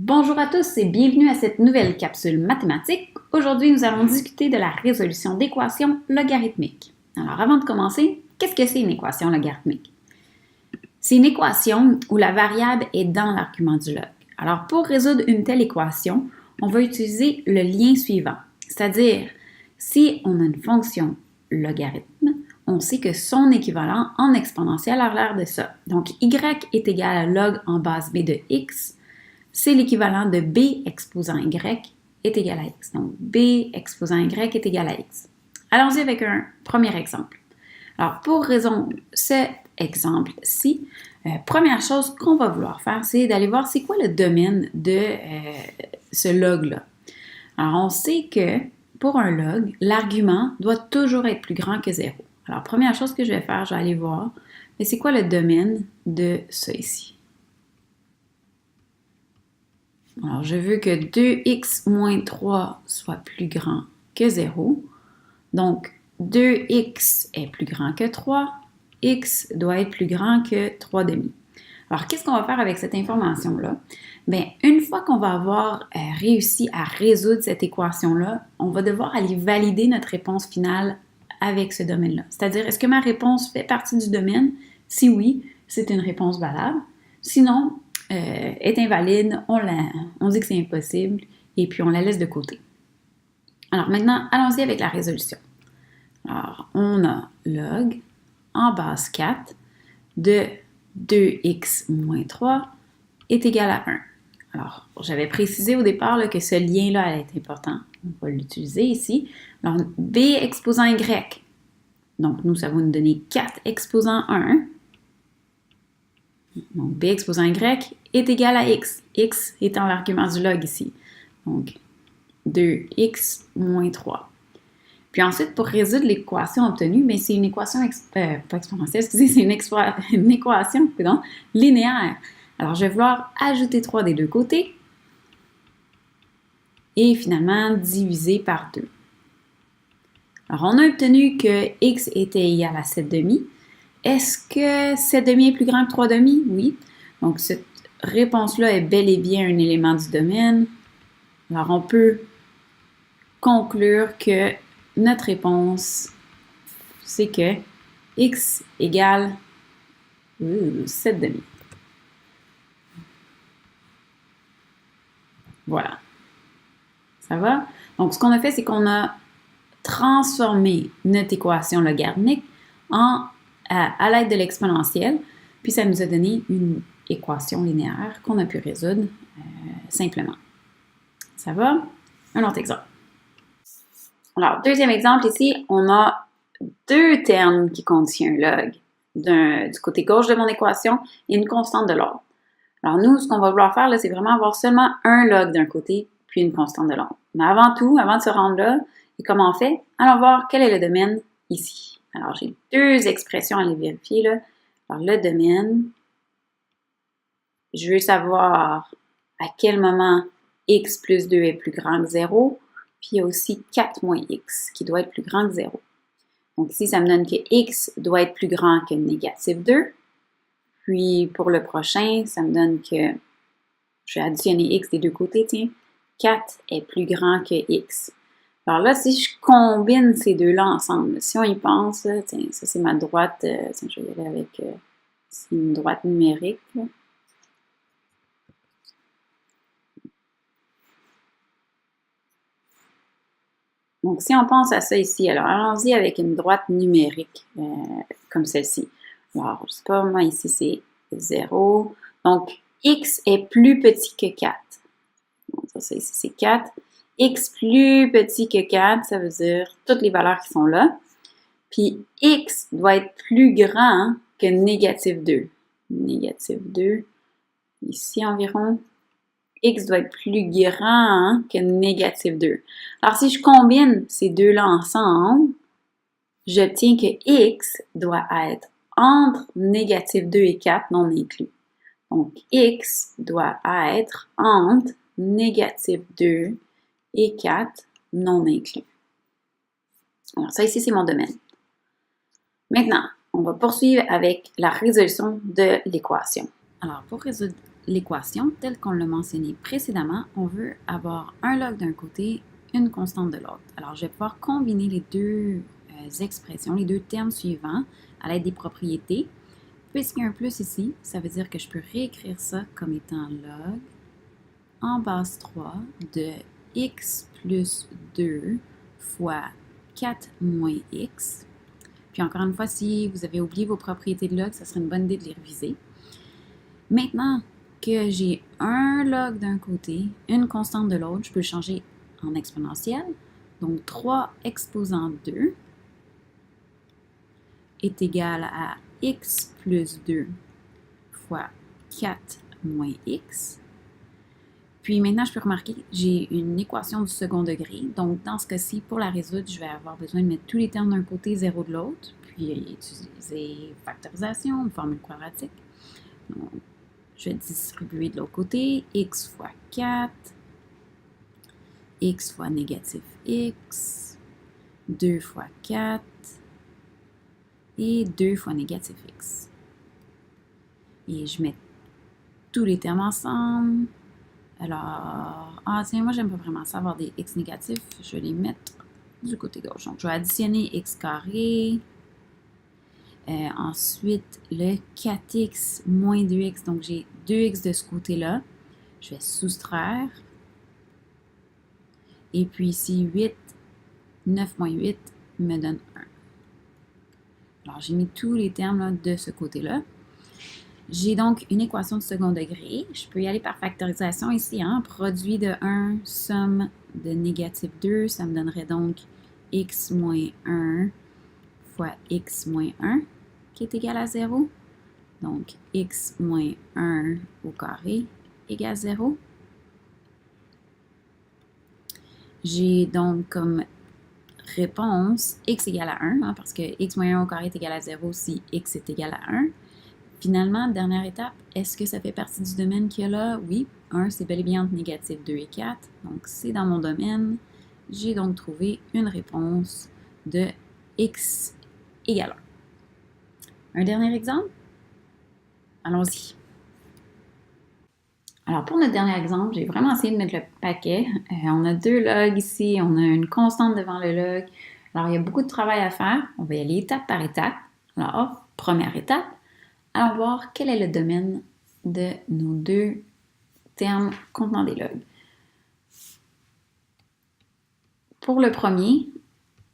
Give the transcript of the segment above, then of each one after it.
Bonjour à tous et bienvenue à cette nouvelle capsule mathématique. Aujourd'hui, nous allons discuter de la résolution d'équations logarithmiques. Alors, avant de commencer, qu'est-ce que c'est une équation logarithmique? C'est une équation où la variable est dans l'argument du log. Alors, pour résoudre une telle équation, on va utiliser le lien suivant, c'est-à-dire, si on a une fonction logarithme, on sait que son équivalent en exponentielle a l'air de ça. Donc, y est égal à log en base b de x, c'est l'équivalent de b exposant y est égal à x. Donc, b exposant y est égal à x. Allons-y avec un premier exemple. Alors, pour résoudre cet exemple-ci, première chose qu'on va vouloir faire, c'est d'aller voir c'est quoi le domaine de ce log-là. Alors, on sait que pour un log, l'argument doit toujours être plus grand que 0. Alors, première chose que je vais faire, je vais aller voir, mais c'est quoi le domaine de ça ici? Alors, je veux que 2x moins 3 soit plus grand que 0. Donc, 2x est plus grand que 3. X doit être plus grand que 3 demi. Alors, qu'est-ce qu'on va faire avec cette information-là? Bien, une fois qu'on va avoir réussi à résoudre cette équation-là, on va devoir aller valider notre réponse finale avec ce domaine-là. C'est-à-dire, est-ce que ma réponse fait partie du domaine? Si oui, c'est une réponse valable. Sinon, est invalide, on dit que c'est impossible et puis on la laisse de côté. Alors maintenant, allons-y avec la résolution. Alors, on a log en base 4 de 2x moins 3 est égal à 1. Alors, j'avais précisé au départ là, que ce lien-là allait être important. On va l'utiliser ici. Alors, b exposant y. Donc, nous, ça va nous donner 4 exposant 1. Donc, b exposant y est égal à x. X étant l'argument du log ici. Donc, 2x moins 3. Puis ensuite, pour résoudre l'équation obtenue, mais c'est une équation, pas exponentielle, excusez, c'est une équation linéaire. Alors, je vais vouloir ajouter 3 des deux côtés et finalement diviser par 2. Alors, on a obtenu que x était égal à 7 demi. Est-ce que 7 demi est plus grand que 3 demi? Oui. Donc, cette réponse-là est bel et bien un élément du domaine. Alors, on peut conclure que notre réponse, c'est que x égale 7 demi. Voilà. Ça va? Donc, ce qu'on a fait, c'est qu'on a transformé notre équation logarithmique à l'aide de l'exponentielle, puis ça nous a donné une équation linéaire qu'on a pu résoudre simplement. Ça va? Un autre exemple. Alors, deuxième exemple ici, on a deux termes qui contiennent un log du côté gauche de mon équation et une constante de l'autre. Alors, nous, ce qu'on va vouloir faire, c'est vraiment avoir seulement un log d'un côté puis une constante de l'autre. Mais avant tout, avant de se rendre là, et comment on fait? Allons voir quel est le domaine ici. Alors, j'ai deux expressions à les vérifier là. Alors, le domaine, je veux savoir à quel moment x plus 2 est plus grand que 0, puis il y a aussi 4 moins x qui doit être plus grand que 0. Donc ici, ça me donne que x doit être plus grand que négatif 2. Puis pour le prochain, ça me donne que, je vais additionner x des deux côtés, tiens, 4 est plus grand que x. Alors là, si je combine ces deux-là ensemble, si on y pense, tiens, ça c'est ma droite, tiens, je vais y aller avec, c'est une droite numérique, là. Donc, si on pense à ça ici, alors allons-y avec une droite numérique, comme celle-ci. Alors, je ne sais pas, moi ici c'est 0. Donc, x est plus petit que 4. Donc, ça ici c'est 4. X plus petit que 4, ça veut dire toutes les valeurs qui sont là. Puis, x doit être plus grand que négatif 2. Négatif 2, ici environ. X doit être plus grand que négatif 2. Alors, si je combine ces deux-là ensemble, j'obtiens que x doit être entre négatif 2 et 4 non inclus. Donc, x doit être entre négatif 2 et 4 non inclus. Alors, ça ici, c'est mon domaine. Maintenant, on va poursuivre avec la résolution de l'équation. Alors, pour résoudre l'équation telle qu'on l'a mentionné précédemment, on veut avoir un log d'un côté, une constante de l'autre. Alors, je vais pouvoir combiner les deux expressions, les deux termes suivants à l'aide des propriétés. Puisqu'il y a un plus ici, ça veut dire que je peux réécrire ça comme étant log en base 3 de x plus 2 fois 4 moins x. Puis encore une fois, si vous avez oublié vos propriétés de log, ça serait une bonne idée de les réviser. Maintenant que j'ai un log d'un côté, une constante de l'autre, je peux le changer en exponentielle. Donc 3 exposant 2 est égal à x plus 2 fois 4 moins x. Puis maintenant, je peux remarquer que j'ai une équation du second degré. Donc, dans ce cas-ci, pour la résoudre, je vais avoir besoin de mettre tous les termes d'un côté, 0 de l'autre, puis utiliser factorisation, une formule quadratique. Donc, je vais distribuer de l'autre côté, x fois 4, x fois négatif x, 2 fois 4, et 2 fois négatif x. Et je mets tous les termes ensemble. Alors, tiens, moi, j'aime pas vraiment ça, avoir des x négatifs. Je vais les mettre du côté gauche. Donc, je vais additionner x carré. Ensuite, le 4x moins 2x. Donc, j'ai 2x de ce côté-là. Je vais soustraire. Et puis ici, 8, 9 moins 8 me donne 1. Alors, j'ai mis tous les termes là, de ce côté-là. J'ai donc une équation de second degré. Je peux y aller par factorisation ici. Produit de 1, somme de négatif 2. Ça me donnerait donc x moins 1 fois x moins 1 qui est égal à 0. Donc, x moins 1 au carré égale 0. J'ai donc comme réponse x égale à 1, parce que x moins 1 au carré est égal à 0 si x est égal à 1. Finalement, dernière étape, est-ce que ça fait partie du domaine qu'il y a là? Oui, 1, c'est bel et bien entre négatif 2 et 4. Donc, c'est dans mon domaine. J'ai donc trouvé une réponse de x égale 1. Un dernier exemple? Allons-y. Alors, pour notre dernier exemple, j'ai vraiment essayé de mettre le paquet. On a deux logs ici, on a une constante devant le log. Alors, il y a beaucoup de travail à faire. On va y aller étape par étape. Alors, première étape, allons voir quel est le domaine de nos deux termes contenant des logs. Pour le premier,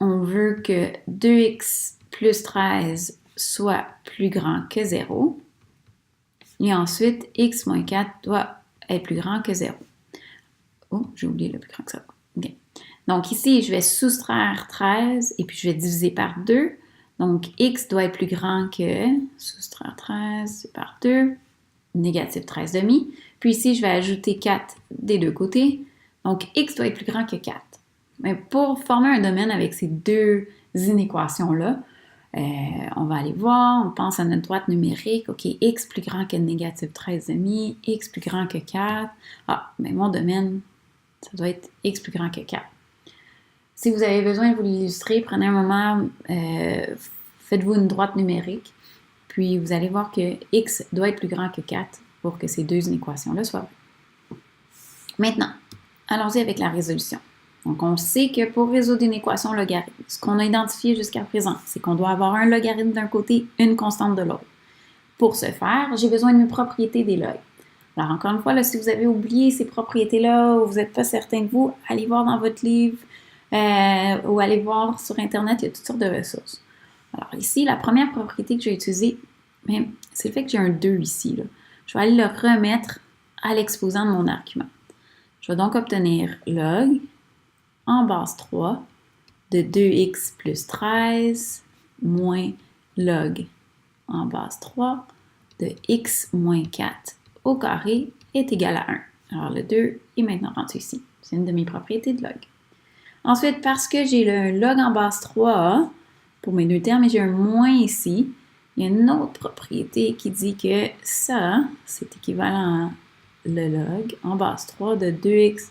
on veut que 2x plus 13 soit plus grand que 0. Et ensuite, x moins 4 doit être plus grand que 0. Oh, j'ai oublié le plus grand que ça. Okay. Donc ici, je vais soustraire 13 et puis je vais diviser par 2. Donc, x doit être plus grand que, soustraire 13 par 2, négatif 13 demi. Puis ici, je vais ajouter 4 des deux côtés. Donc, x doit être plus grand que 4. Mais pour former un domaine avec ces deux inéquations-là, on va aller voir, on pense à notre droite numérique. OK, x plus grand que négatif 13 demi, x plus grand que 4. Ah, mais mon domaine, ça doit être x plus grand que 4. Si vous avez besoin de vous l'illustrer, prenez un moment, faites-vous une droite numérique, puis vous allez voir que x doit être plus grand que 4 pour que ces deux inéquations-là soient vraies. Maintenant, allons-y avec la résolution. Donc, on sait que pour résoudre une équation logarithmique, ce qu'on a identifié jusqu'à présent, c'est qu'on doit avoir un logarithme d'un côté, une constante de l'autre. Pour ce faire, j'ai besoin de mes propriétés des logs. Alors, encore une fois, là, si vous avez oublié ces propriétés-là ou vous n'êtes pas certain de vous, allez voir dans votre livre ou allez voir sur Internet, il y a toutes sortes de ressources. Alors ici, la première propriété que j'ai utilisée, c'est le fait que j'ai un 2 ici. Là. Je vais aller le remettre à l'exposant de mon argument. Je vais donc obtenir log en base 3 de 2x plus 13 moins log en base 3 de x moins 4 au carré est égal à 1. Alors le 2 est maintenant rendu ici. C'est une de mes propriétés de log. Ensuite, parce que j'ai le log en base 3 pour mes deux termes et j'ai un moins ici, il y a une autre propriété qui dit que ça, c'est équivalent à le log en base 3 de 2x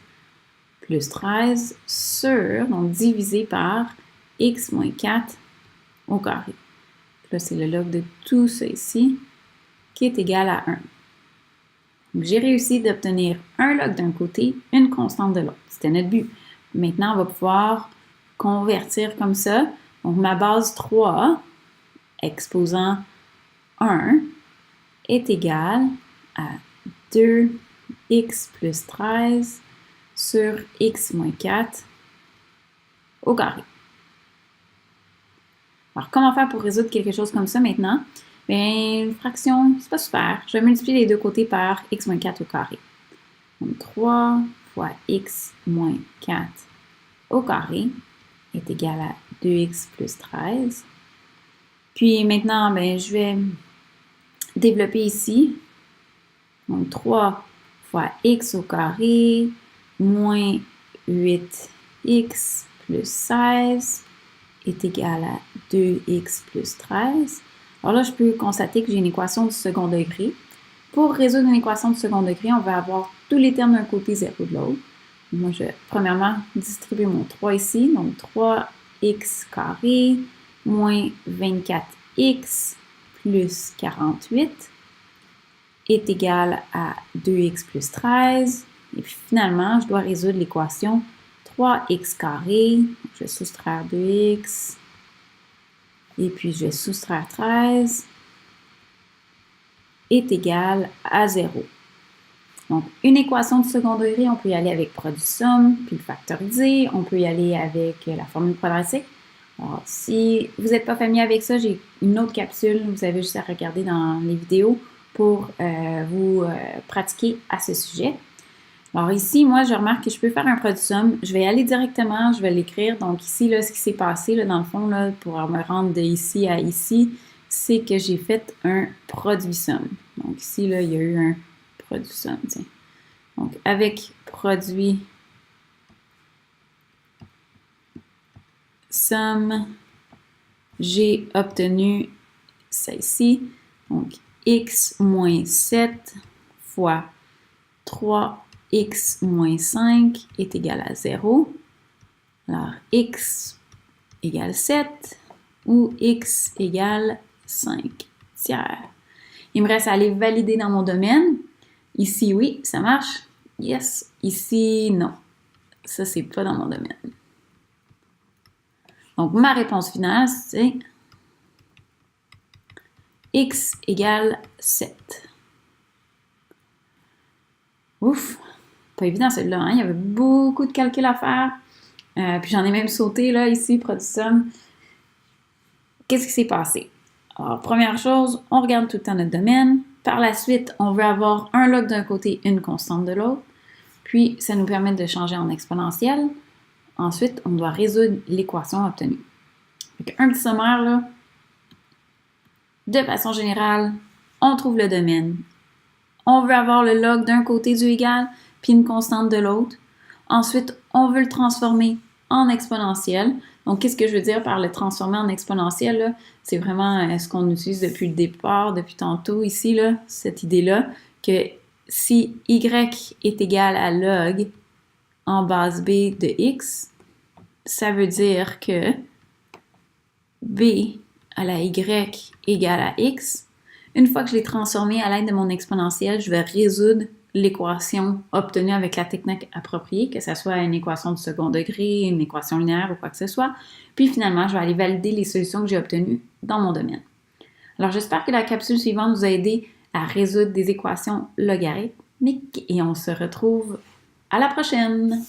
plus 13 sur, donc divisé par x moins 4 au carré. Là, c'est le log de tout ça ici qui est égal à 1. J'ai réussi d'obtenir un log d'un côté, une constante de l'autre. C'était notre but. Maintenant, on va pouvoir convertir comme ça. Donc, ma base 3, exposant 1, est égale à 2x plus 13 sur x moins 4 au carré. Alors, comment faire pour résoudre quelque chose comme ça maintenant? Bien, une fraction, c'est pas super. Je vais multiplier les deux côtés par x moins 4 au carré. Donc, 3 fois x moins 4 au carré est égal à 2x plus 13. Puis maintenant, bien, je vais développer ici. Donc, 3 fois x au carré moins 8x plus 16 est égal à 2x plus 13. Alors là, je peux constater que j'ai une équation du second degré. Pour résoudre une équation du second degré, on va avoir tous les termes d'un côté, 0 de l'autre. Moi, je vais premièrement distribuer mon 3 ici. Donc, 3x carré moins 24x plus 48 est égal à 2x plus 13. Et puis finalement, je dois résoudre l'équation 3x carré. Je vais soustraire 2x. Et puis, je vais soustraire 13 est égal à 0. Donc, une équation de second degré, on peut y aller avec produit somme, puis le factoriser. On peut y aller avec la formule quadratique. Alors, si vous n'êtes pas familier avec ça, j'ai une autre capsule. Vous avez juste à regarder dans les vidéos pour vous pratiquer à ce sujet. Alors ici, moi, je remarque que je peux faire un produit somme. Je vais aller directement, je vais l'écrire. Donc ici, là, ce qui s'est passé, là, dans le fond, là, pour me rendre de ici à ici, c'est que j'ai fait un produit somme. Donc ici, là, il y a eu un produit somme. Tiens. Donc avec produit somme, j'ai obtenu ça ici. Donc x moins 7 fois 3x moins 5 est égal à 0. Alors, x égale 7 ou x égale 5 tiers. Il me reste à aller valider dans mon domaine. Ici, oui, ça marche. Yes. Ici, non. Ça, c'est pas dans mon domaine. Donc, ma réponse finale, c'est x égale 7. Ouf! Pas évident celui-là, hein? Il y avait beaucoup de calculs à faire. Puis j'en ai même sauté, là, ici, produit somme. Qu'est-ce qui s'est passé? Alors, première chose, on regarde tout le temps notre domaine. Par la suite, on veut avoir un log d'un côté, une constante de l'autre. Puis, ça nous permet de changer en exponentielle. Ensuite, on doit résoudre l'équation obtenue. Donc, un petit sommaire, là. De façon générale, on trouve le domaine. On veut avoir le log d'un côté du égal, puis une constante de l'autre. Ensuite, on veut le transformer en exponentielle. Donc, qu'est-ce que je veux dire par le transformer en exponentielle, là? C'est vraiment ce qu'on utilise depuis le départ, depuis tantôt ici, là, cette idée-là, que si y est égal à log en base b de x, ça veut dire que b à la y égale à x. Une fois que je l'ai transformé à l'aide de mon exponentielle, je vais résoudre l'équation obtenue avec la technique appropriée, que ce soit une équation de second degré, une équation linéaire ou quoi que ce soit. Puis finalement, je vais aller valider les solutions que j'ai obtenues dans mon domaine. Alors, j'espère que la capsule suivante vous a aidé à résoudre des équations logarithmiques et on se retrouve à la prochaine!